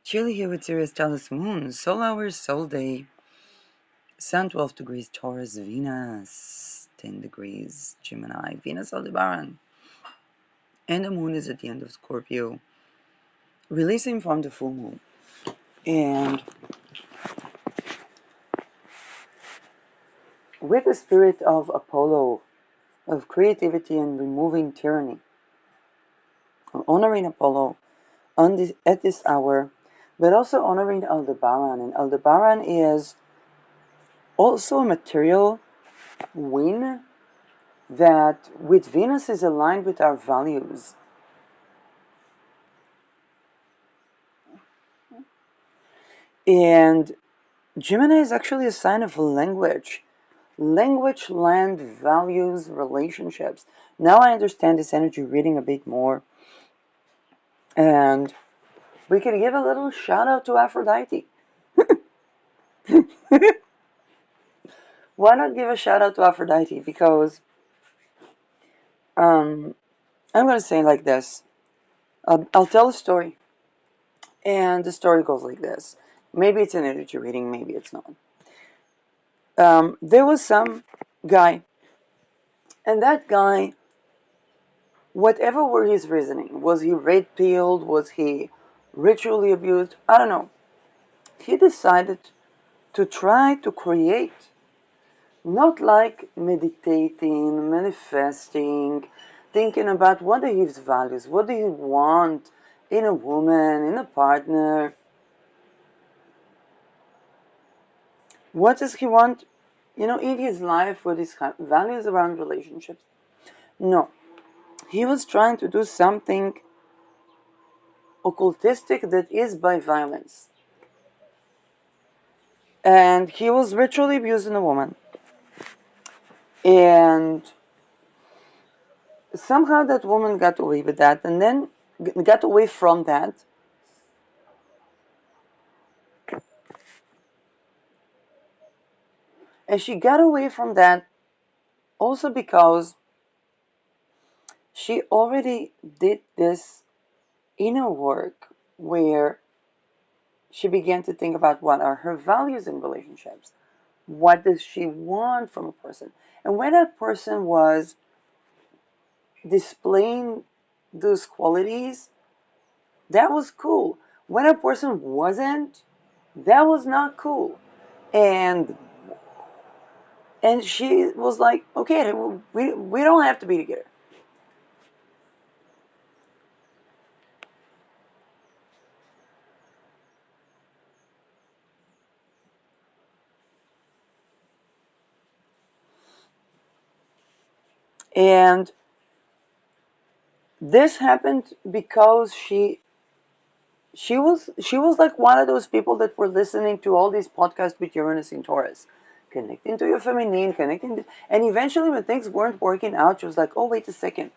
Chilly here with Sirius Taurus Moon, Soul Hour, Soul Day, Sun 12 degrees Taurus, Venus 10 degrees Gemini, Venus Aldebaran, and the Moon is at the end of Scorpio, releasing from the full moon. And with the spirit of Apollo, of creativity and removing tyranny, honoring Apollo at this hour, but also honoring Aldebaran. And Aldebaran is also a material wind that with Venus is aligned with our values. And Gemini is actually a sign of language. Language, land, values, relationships. Now I understand this energy reading a bit more. And we can give a little shout out to Aphrodite. Why not give a shout out to Aphrodite? Because I'm going to say it like this. I'll tell a story. And the story goes like this. Maybe it's an energy reading, maybe it's not. There was some guy, and that guy, whatever were his reasoning, was he red-pilled, was he ritually abused, I don't know. He decided to try to create, not like meditating, manifesting, thinking about what are his values, what do he want in a woman, in a partner, what does he want, in his life with his values around relationships. No. He was trying to do something occultistic that is by violence. And he was ritually abusing a woman. And somehow that woman got away with that, and then got away from that. And she got away from that also because she already did this inner work where she began to think about what are her values in relationships. What does she want from a person? And when that person was displaying those qualities, that was cool. When a person wasn't, that was not cool. And she was like, okay, we don't have to be together. And this happened because she was like one of those people that were listening to all these podcasts with Uranus in Taurus, connecting to your feminine, and eventually when things weren't working out, she was like, oh, wait a second,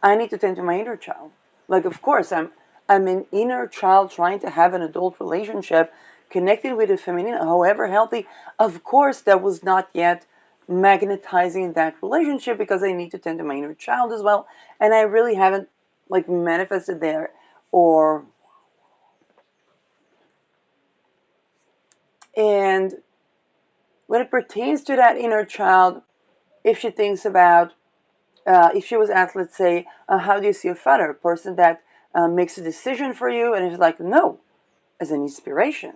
I need to tend to my inner child. Like, of course, I'm an inner child trying to have an adult relationship, connecting with the feminine, however healthy. Of course, that was not yet magnetizing that relationship because I need to tend to my inner child as well, and I really haven't like manifested there or. And when it pertains to that inner child, if she thinks about, if she was asked, let's say, how do you see a father? A person that makes a decision for you, and it's like, no, as an inspiration.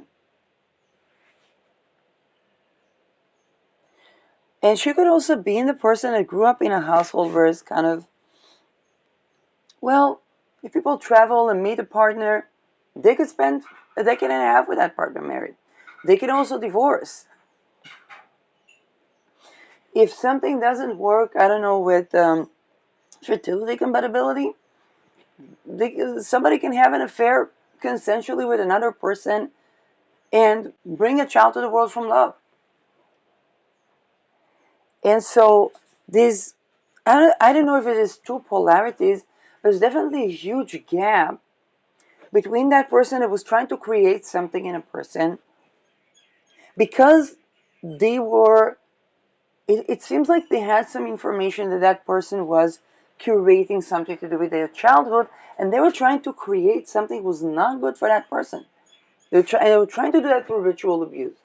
And she could also be in the person that grew up in a household where it's kind of, well, if people travel and meet a partner, they could spend a decade and a half with that partner married. They can also divorce. If something doesn't work, I don't know, with fertility compatibility, somebody can have an affair consensually with another person and bring a child to the world from love. And so this, I don't know if it is two polarities. There's definitely a huge gap between that person that was trying to create something in a person because they were, it seems like they had some information that that person was curating something to do with their childhood, and they were trying to create something that was not good for that person. They were trying to do that through ritual abuse.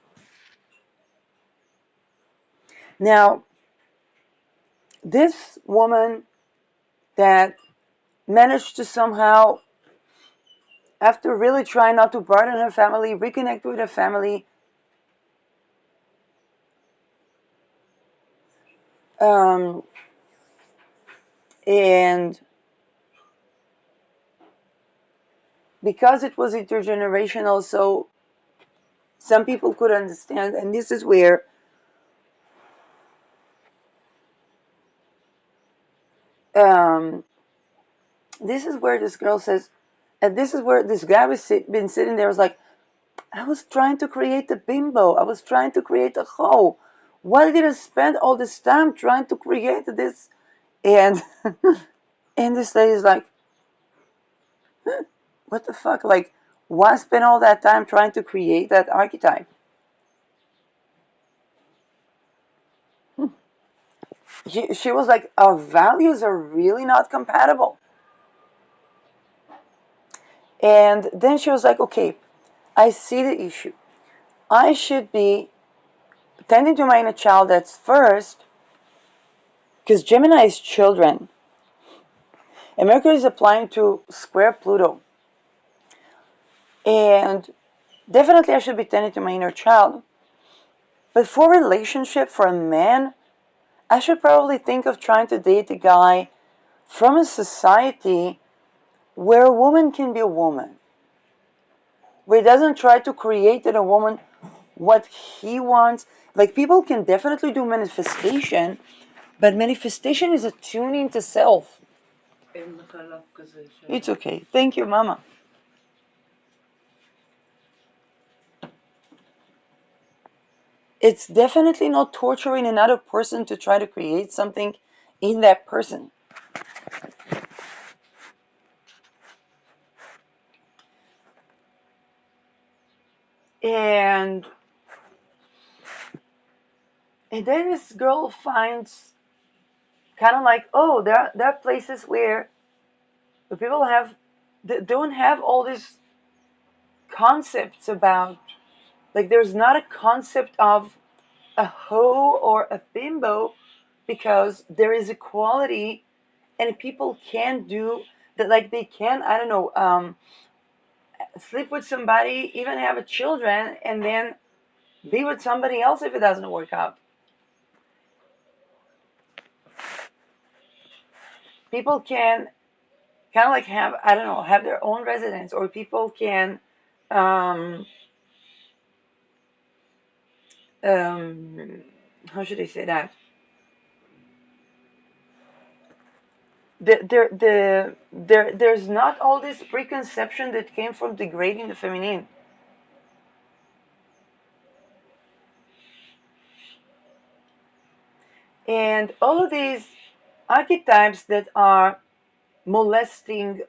Now, this woman that managed to somehow, after really trying not to burden her family, reconnect with her family, um, and because it was intergenerational, so some people could understand, and um, this is where this girl says, and this is where this guy been sitting there, was like, I was trying to create a bimbo, I was trying to create a hoe. Why did I spend all this time trying to create this? And and this lady's like, what the fuck? Like, why spend all that time trying to create that archetype? She was like, our values are really not compatible. And then she was like, okay, I see the issue. I should be tending to my inner child that's first, because Gemini is children, and Mercury is applying to square Pluto. And definitely I should be tending to my inner child. But for relationship, for a man, I should probably think of trying to date a guy from a society where a woman can be a woman, where he doesn't try to create in a woman what he wants. Like, people can definitely do manifestation, but manifestation is a tuning to self. It's okay. Thank you, Mama. It's definitely not torturing another person to try to create something in that person. And and then this girl finds kind of like, oh, there are places where the people don't have all these concepts about, like, there's not a concept of a hoe or a bimbo, because there is equality, and people can do that. Like, they can, I don't know, sleep with somebody, even have a children, and then be with somebody else if it doesn't work out. People can kind of like have, I don't know, have their own residence, or people can um, um, how should I say that? There's not all this preconception that came from degrading the feminine. And all of these archetypes that are molesting,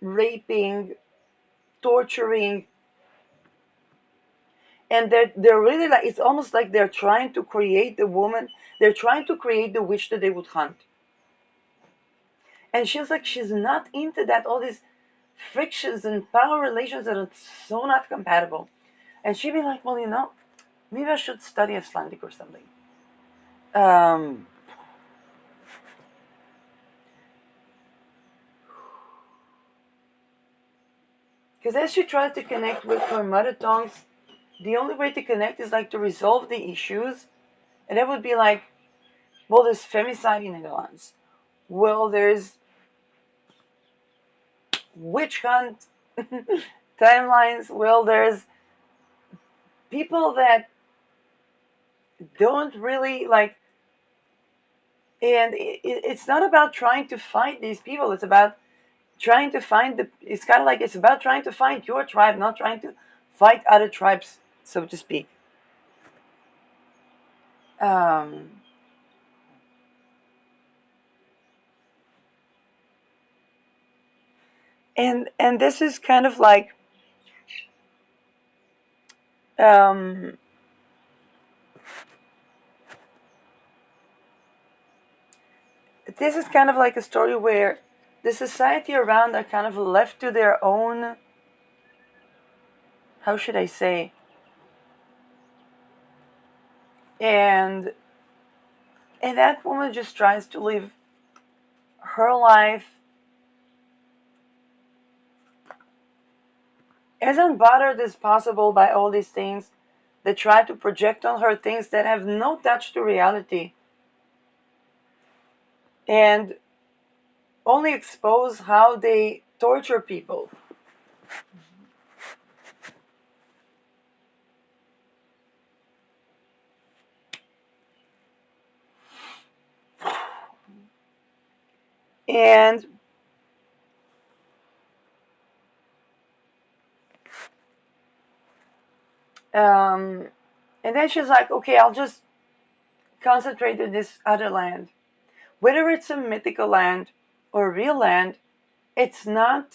raping, torturing, and they're really like, it's almost like they're trying to create the woman, they're trying to create the witch that they would hunt. And she's like, she's not into that, all these frictions and power relations that are so not compatible. And she'd be like, well, maybe I should study Icelandic or something. Um, because as she tries to connect with her mother tongues, the only way to connect is like to resolve the issues. And that would be like, well, there's femicide in the Netherlands. Well, there's witch hunt timelines. Well, there's people that don't really like, and it's not about trying to fight these people. It's about trying to find it's kind of like, it's about trying to find your tribe, not trying to fight other tribes, so to speak. Um, and this is kind of like, um, this is kind of like a story where the society around are kind of left to their own, how should I say, and that woman just tries to live her life as unbothered as possible by all these things that try to project on her things that have no touch to reality and only expose how they torture people. And um, and then she's like, okay, I'll just concentrate in this other land. Whether it's a mythical land or a real land, it's not.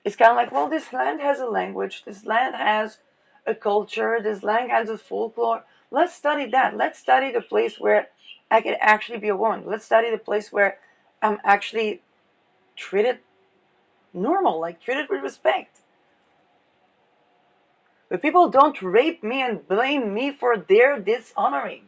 It's kind of like, well, this land has a language, this land has a culture, this land has a folklore. Let's study that. Let's study the place where I can actually be a woman. Let's study the place where I'm actually treated normal, like treated with respect. But people don't rape me and blame me for their dishonoring.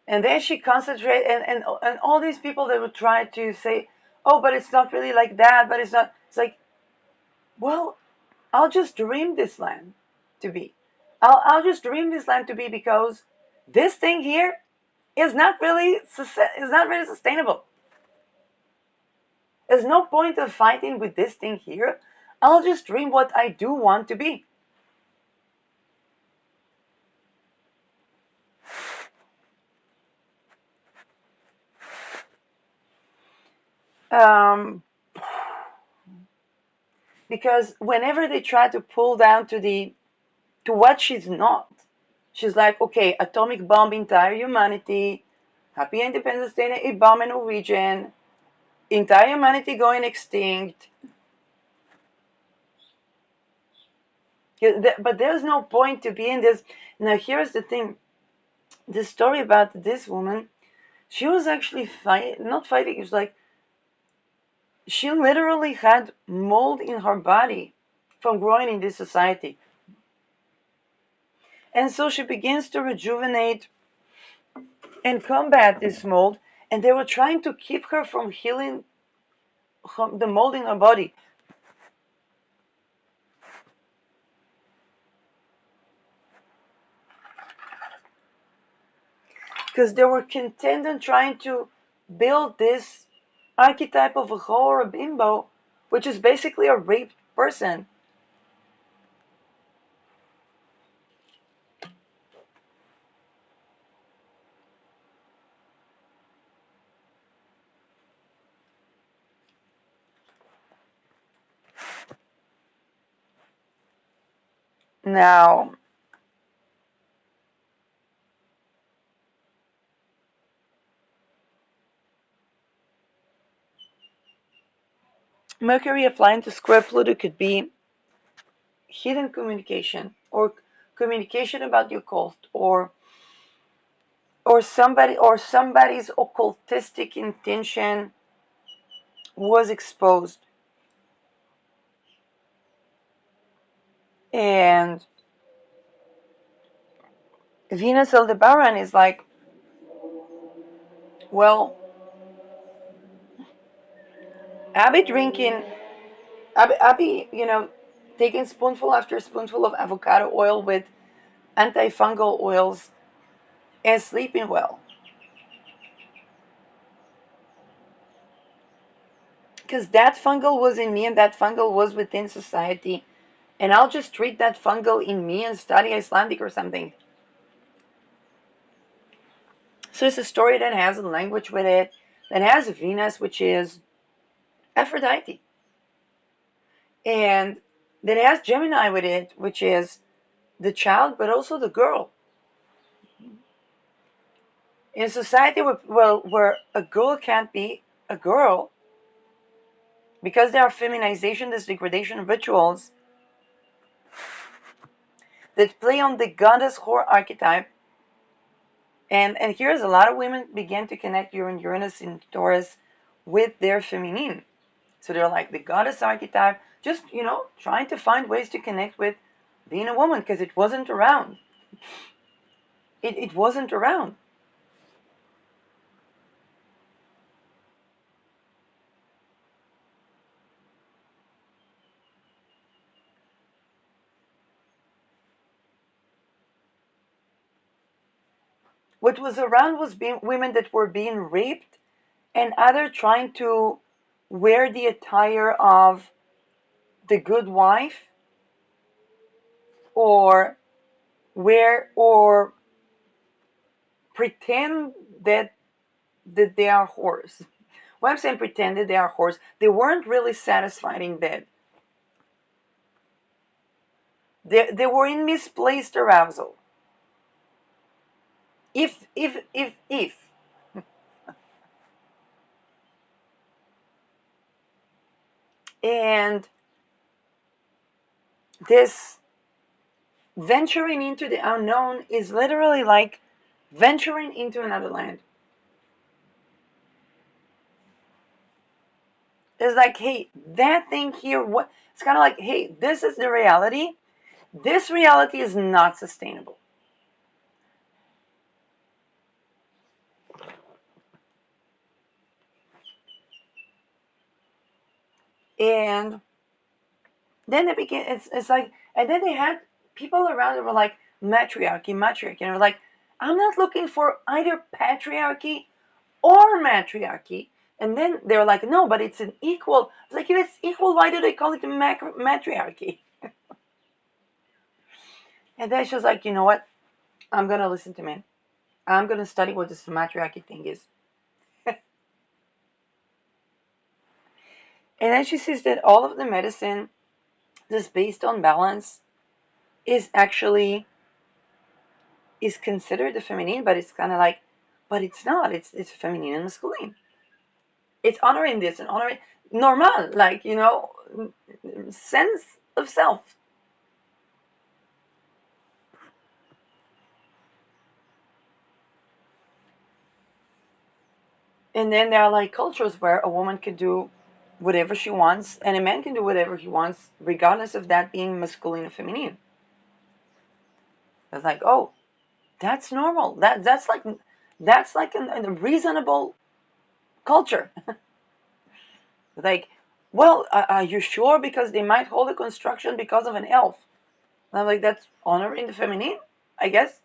And then she concentrate and all these people that would try to say, oh, but it's not really like that, but it's not. It's like, well, I'll just dream this land to be. I'll just dream this land to be because this thing here is not really sustainable. There's no point of fighting with this thing here. I'll just dream what I do want to be. Um, because whenever they try to pull down to what she's not, she's like, okay, atomic bomb entire humanity, happy Independence Day, a bomb in Norwegian, entire humanity going extinct. But there's no point to be in this. Now, here's the thing. The story about this woman, she was actually not fighting. It was like she literally had mold in her body from growing in this society. And so she begins to rejuvenate and combat this mold. And they were trying to keep her from healing the mold in her body. Because they were content on trying to build this archetype of a hoe or a bimbo, which is basically a raped person. Now, Mercury applying to square Pluto could be hidden communication or communication about the occult or somebody's occultistic intention was exposed. And Venus Aldebaran is like, well, Abby drinking, Abby, taking spoonful after spoonful of avocado oil with antifungal oils and sleeping well. Because that fungal was in me and that fungal was within society. And I'll just treat that fungal in me and study Icelandic or something. So it's a story that has a language with it, that has Venus, which is Aphrodite, and that has Gemini with it, which is the child, but also the girl. In a society where a girl can't be a girl, because there are feminization, this degradation rituals, that play on the goddess whore archetype. And here's a lot of women begin to connect Uranus in Taurus with their feminine. So they're like the goddess archetype, just, trying to find ways to connect with being a woman because it wasn't around. It wasn't around. What was around was women that were being raped and either trying to wear the attire of the good wife or or pretend that they are whores. When I'm saying pretend that they are whores, they weren't really satisfied in bed. They were in misplaced arousal. If. And this venturing into the unknown is literally like venturing into another land. It's like, hey, that thing here, what? It's kind of like, hey, this is the reality. This reality is not sustainable. And then they begin, it's like, and then they had people around that were like, matriarchy. And they were like, I'm not looking for either patriarchy or matriarchy. And then they're like, no, but it's an equal. It's like, if it's equal, why do they call it matriarchy? And then she was like, you know what? I'm going to listen to men. I'm going to study what this matriarchy thing is. And then she says that all of the medicine that's based on balance is actually is considered the feminine, but it's kind of like, but it's not. It's feminine and masculine. It's honoring this and honoring normal, like, sense of self. And then there are like cultures where a woman can do whatever she wants and a man can do whatever he wants, regardless of that being masculine or feminine. It's like, oh, that's normal. That's like a reasonable culture. Like, well, are you sure? Because they might hold a construction because of an elf. And I'm like, that's honoring the feminine, I guess.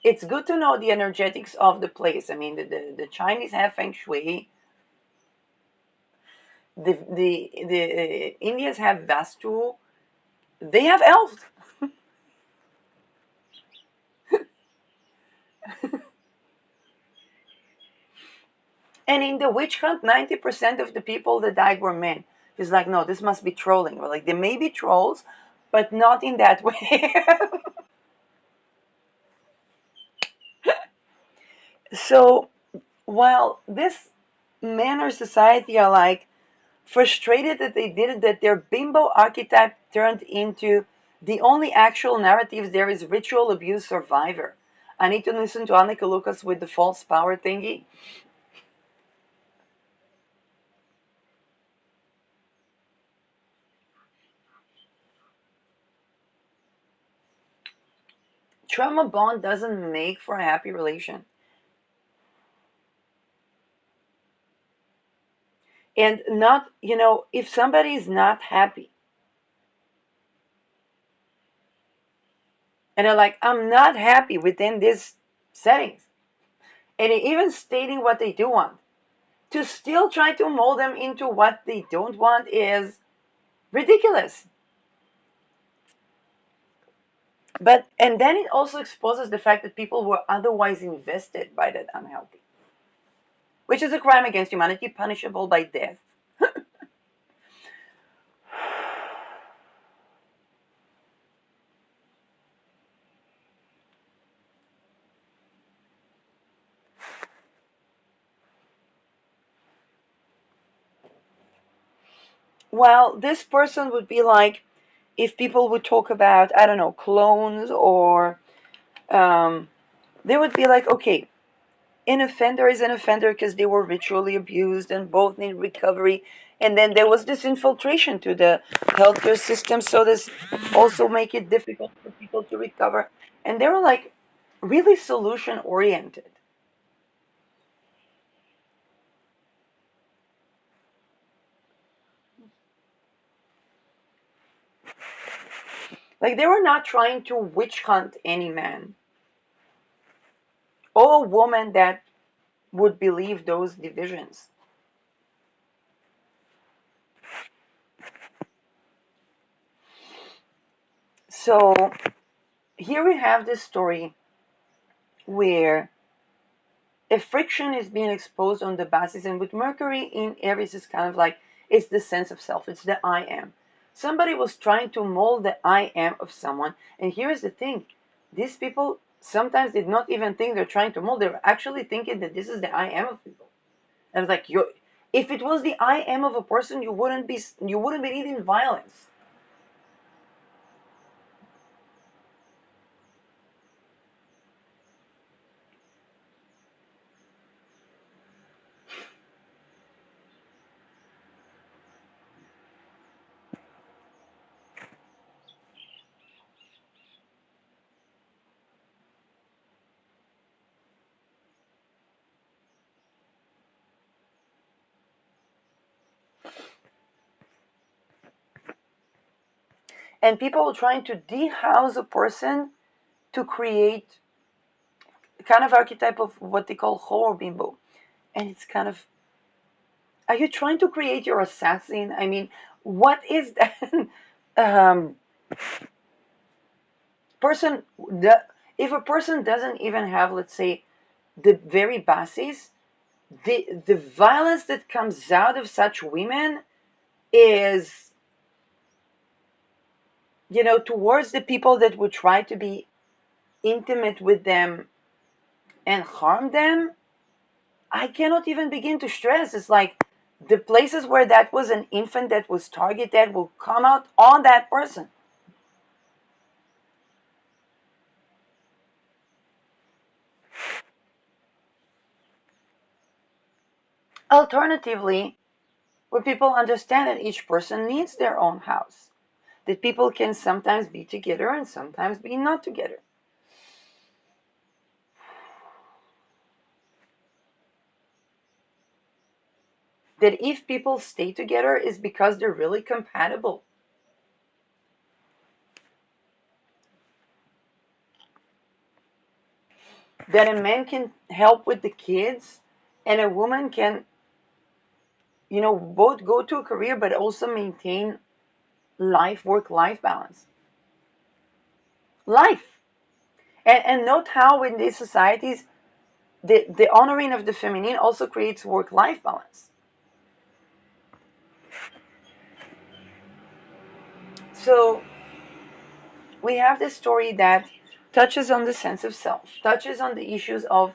It's good to know the energetics of the place. I mean, the Chinese have feng shui. The Indians have vastu. They have elves. And in the witch hunt, 90% of the people that died were men. It's like, no, this must be trolling. We're like, there may be trolls, but not in that way. So while this manner society are like frustrated that they did it, that their bimbo archetype turned into the only actual narratives there is ritual abuse survivor. I need to listen to Annika Lucas with the false power thingy. Trauma bond doesn't make for a happy relation. And not, if somebody is not happy and they're like, I'm not happy within this settings, and even stating what they do want, to still try to mold them into what they don't want is ridiculous. But and then it also exposes the fact that people were otherwise invested by that unhealthy, which is a crime against humanity, punishable by death. Well, this person would be like, if people would talk about, I don't know, clones, or um, they would be like, okay, an offender is an offender because they were ritually abused and both need recovery. And then there was this infiltration to the healthcare system, so this also make it difficult for people to recover. And they were like really solution oriented. Like they were not trying to witch hunt any man or woman that would believe those divisions. So here we have this story where a friction is being exposed on the basis, and with Mercury in Aries, it's kind of like it's the sense of self, it's the I am. Somebody was trying to mold the I am of someone, and here's the thing: these people sometimes did not even think they're trying to mold; they were actually thinking that this is the I am of people. And it's like you, if it was the I am of a person, you wouldn't be needing violence. And people are trying to dehouse a person to create kind of archetype of what they call horror bimbo. And it's kind of, are you trying to create your assassin? I mean, what is that? um, person, if a person doesn't even have, let's say, the very basis, the violence that comes out of such women is, towards the people that would try to be intimate with them and harm them. I cannot even begin to stress. It's like the places where that was an infant that was targeted will come out on that person. Alternatively, where people understand that each person needs their own house, that people can sometimes be together and sometimes be not together. That if people stay together is because they're really compatible. That a man can help with the kids and a woman can, both go to a career but also maintain work life balance. Life. And note how in these societies, the honoring of the feminine also creates work life balance. So we have this story that touches on the sense of self, touches on the issues of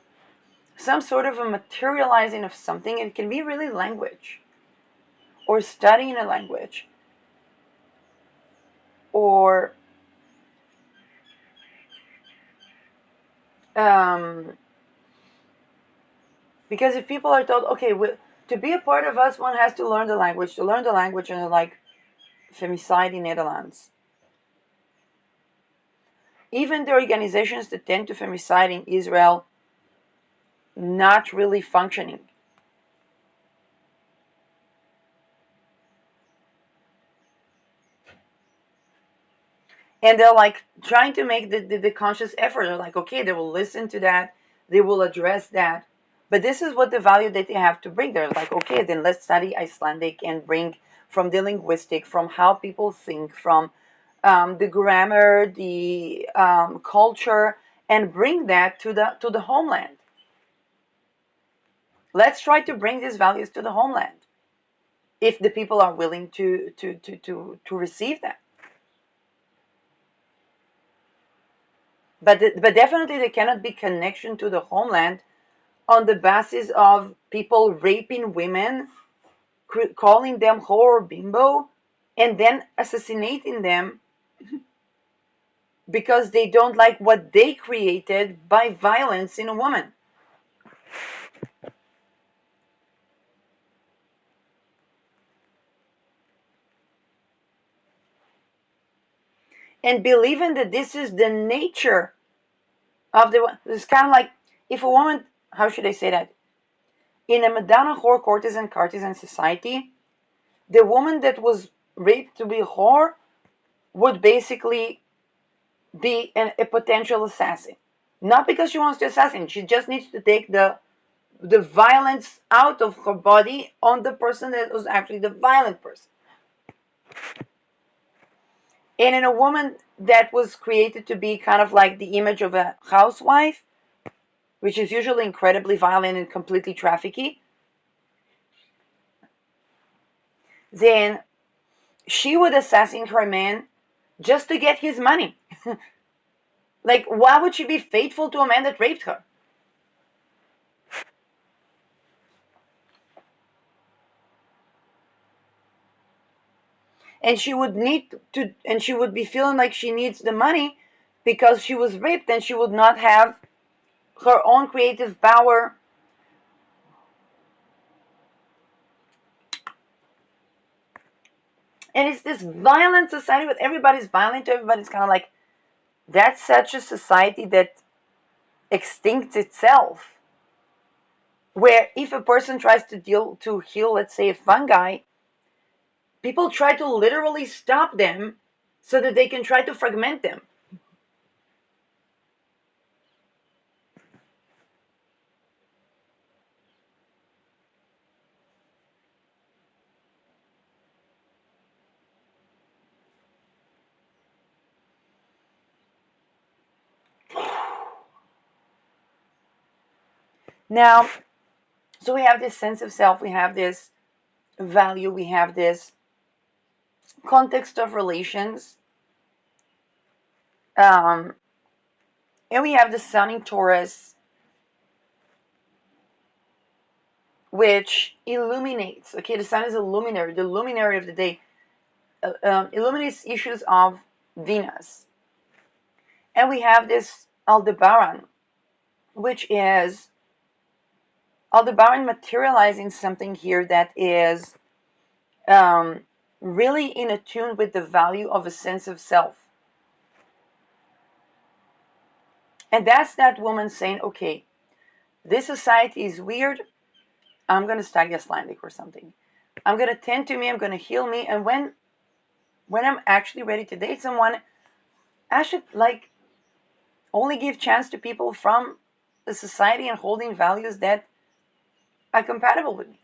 some sort of a materializing of something. It can be really language, or studying a language, or um, because if people are told, okay, to be a part of us, one has to learn the language. To learn the language, and like femicide in Netherlands. Even the organizations that tend to femicide in Israel, not really functioning. And they're like trying to make the conscious effort. They're like, okay, they will listen to that, they will address that. But this is what the value that they have to bring. They're like, okay, then let's study Icelandic and bring from the linguistic, from how people think, from the grammar, the culture, and bring that to the homeland. Let's try to bring these values to the homeland if the people are willing to receive that. But definitely there cannot be connection to the homeland on the basis of people raping women, calling them whore or bimbo, and then assassinating them because they don't like what they created by violence in a woman. And believing that this is the nature of the. It's kind of like if a woman, how should I say that? In a Madonna whore courtesan society, the woman that was raped to be a whore would basically be a potential assassin. Not because she wants to assassinate, she just needs to take the violence out of her body on the person that was actually the violent person. And in a woman that was created to be kind of like the image of a housewife, which is usually incredibly violent and completely trafficky, then she would assassinate her man just to get his money. Like, why would she be faithful to a man that raped her? And she would need to, and she would be feeling like she needs the money because she was raped, and she would not have her own creative power. And it's this violent society where everybody's violent to everybody's kind of like, that's such a society that extincts itself. Where if a person tries to heal, let's say, a fungi, people try to literally stop them so that they can try to fragment them. Now, so we have this sense of self, we have this value, we have this context of relations, um, and we have the sun in Taurus, which illuminates. Okay, the sun is a luminary, the luminary of the day, illuminates issues of Venus. And we have this Aldebaran, which is Aldebaran materializing something here that is um, really in attune with the value of a sense of self. And that's that woman saying, okay, this society is weird. I'm going to start Icelandic or something. I'm going to tend to me. I'm going to heal me. And when I'm actually ready to date someone, I should like only give chance to people from the society and holding values that are compatible with me.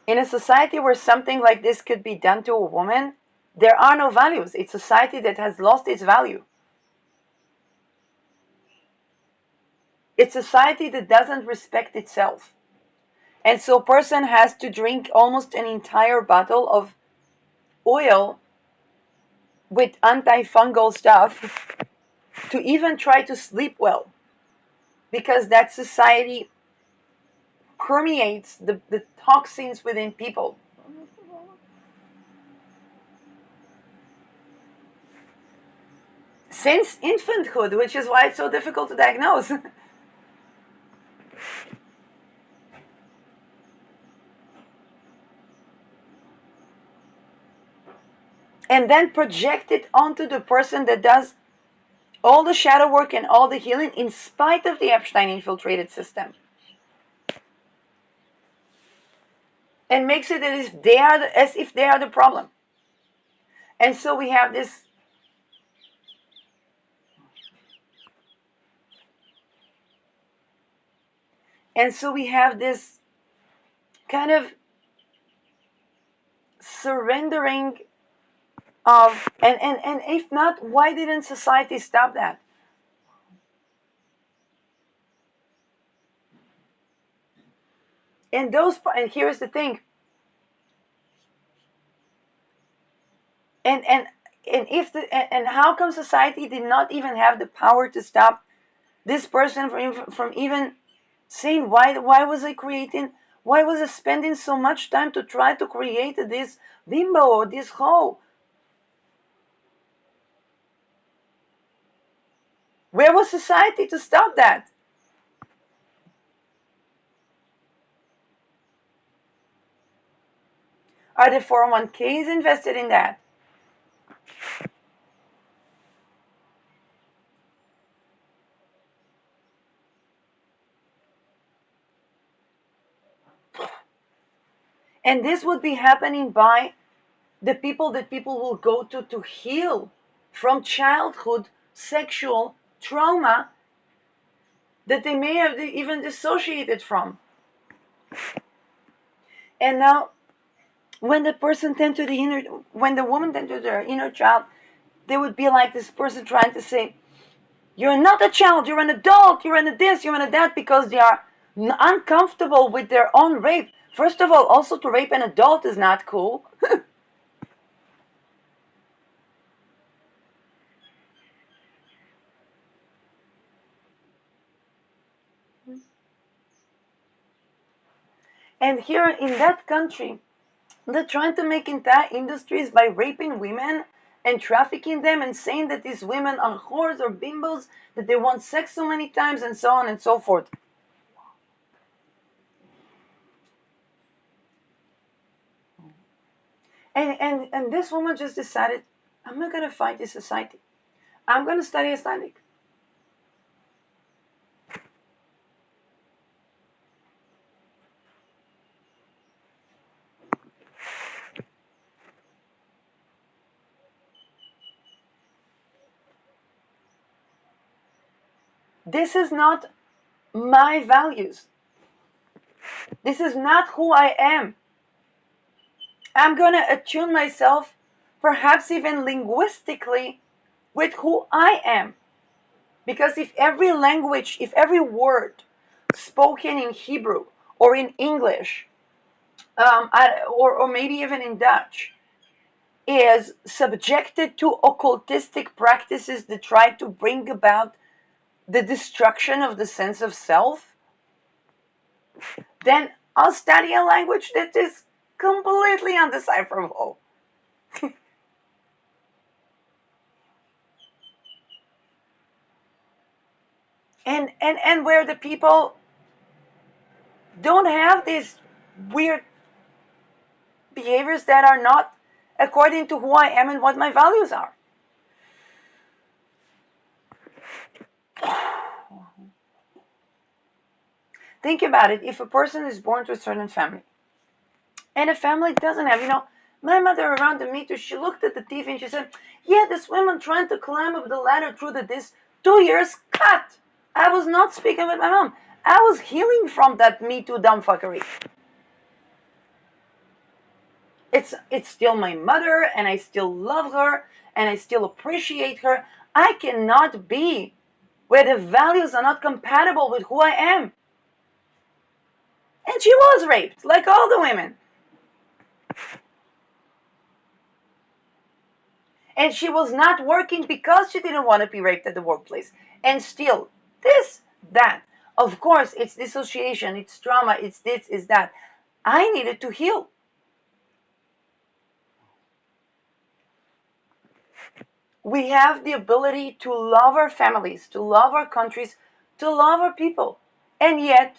In a society where something like this could be done to a woman, there are no values. It's a society that has lost its value. It's a society that doesn't respect itself. And so a person has to drink almost an entire bottle of oil with antifungal stuff to even try to sleep well. Because that society permeates the toxins within people. Since infanthood, which is why it's so difficult to diagnose. And then project it onto the person that does all the shadow work and all the healing in spite of the Epstein infiltrated system. And makes it as if they are the problem. And so we have this kind of surrendering of and if not, why didn't society stop that? And here's the thing. And how come society did not even have the power to stop this person from even saying, why was I creating, why was I spending so much time to try to create this bimbo or this hoe? Where was society to stop that? Are the 401ks invested in that? And this would be happening by the people that people will go to heal from childhood sexual trauma that they may have even dissociated from. And now, when the person tend to the inner, when the woman tend to their inner child, they would be like this person trying to say, "You're not a child. You're an adult. You're an this. You're an that," because they are uncomfortable with their own rape. First of all, also to rape an adult is not cool. And here in that country, they're trying to make entire industries by raping women and trafficking them and saying that these women are whores or bimbos, that they want sex so many times and so on and so forth. And this woman just decided, I'm not going to fight this society. I'm going to study Islamic. This is not my values. This is not who I am. I'm going to attune myself, perhaps even linguistically, with who I am. Because if every language, if every word spoken in Hebrew or in English, or maybe even in Dutch, is subjected to occultistic practices that try to bring about the destruction of the sense of self, then I'll study a language that is completely undecipherable. And where the people don't have these weird behaviors that are not according to who I am and what my values are. Think about it. If a person is born to a certain family, and a family doesn't have, my mother around the meter, she looked at the TV and she said, yeah, this woman trying to climb up the ladder through this 2 years cut. I was not speaking with my mom. I was healing from that Me Too dumbfuckery. It's still my mother, and I still love her, and I still appreciate her. I cannot be where the values are not compatible with who I am. And she was raped, like all the women. And she was not working because she didn't want to be raped at the workplace. And still, this, that. Of course, it's dissociation, it's trauma, it's this, it's that. I needed to heal. We have the ability to love our families, to love our countries, to love our people. And yet,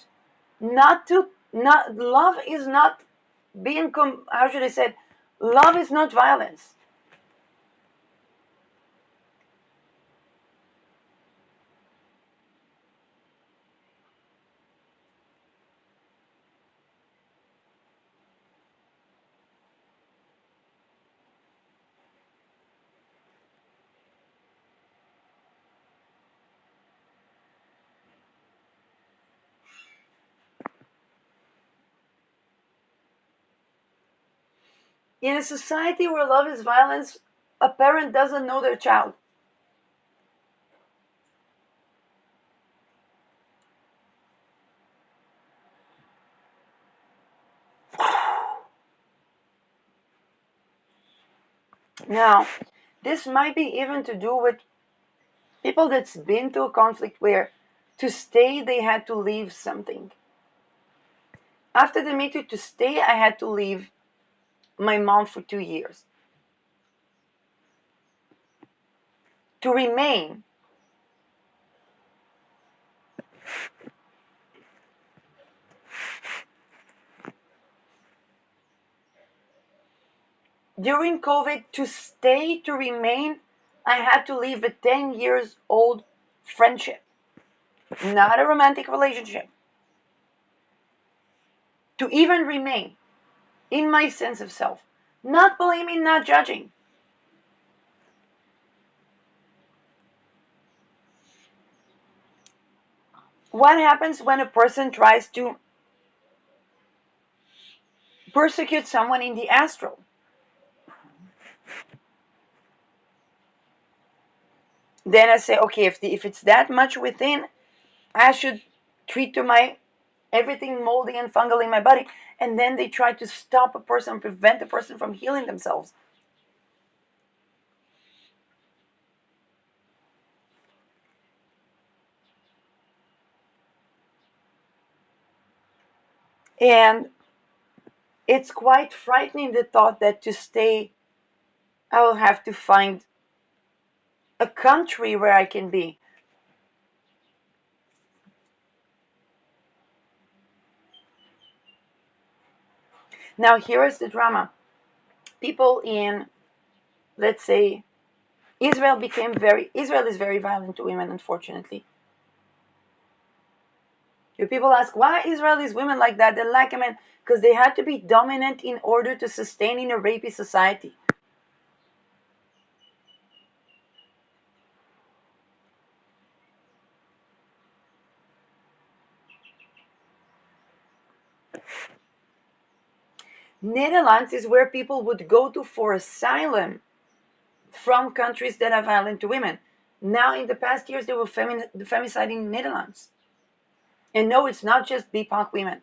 not love is not being, how should I say it? Love is not violence. In a society where love is violence, a parent doesn't know their child. Now, this might be even to do with people that's been to a conflict where to stay they had to leave something. After the Me Too, to stay I had to leave my mom for 2 years. To remain, during COVID, to stay, to remain, I had to leave a 10 years old friendship, not a romantic relationship. To even remain in my sense of self, not blaming, not judging. What happens when a person tries to persecute someone in the astral? Then I say, okay, if it's that much within, I should treat to my everything moldy and fungal in my body. And then they try to stop a person, prevent a person from healing themselves. And it's quite frightening, the thought that to stay, I will have to find a country where I can be. Now, here is the drama. People in, let's say, Israel is very violent to women, unfortunately. If people ask why Israel is women like that, they like men, because they had to be dominant in order to sustain in a rapey society. Netherlands is where people would go to for asylum from countries that are violent to women. Now, in the past years, they were femiciding Netherlands. And no, it's not just BIPOC women.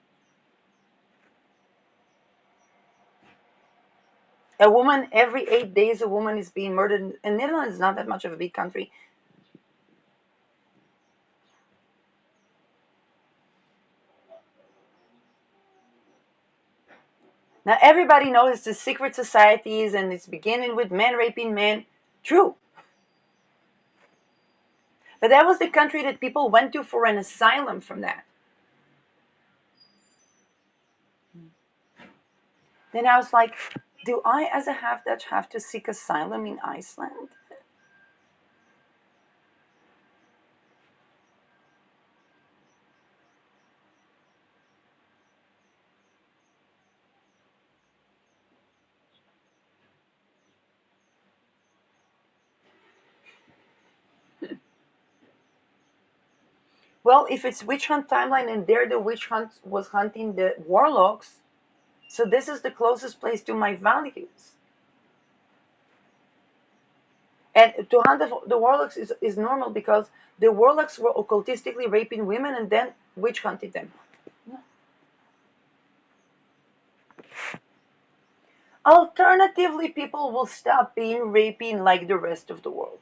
A woman, every 8 days, a woman is being murdered. And Netherlands is not that much of a big country. Now, everybody knows the secret societies and it's beginning with men raping men. True. But that was the country that people went to for an asylum from that. Then I was like, do I, as a half Dutch, have to seek asylum in Iceland? Well, if it's witch hunt timeline and there the witch hunt was hunting the warlocks, so this is the closest place to my values. And to hunt the warlocks is normal because the warlocks were occultistically raping women and then witch hunted them. Alternatively, people will stop being raping like the rest of the world.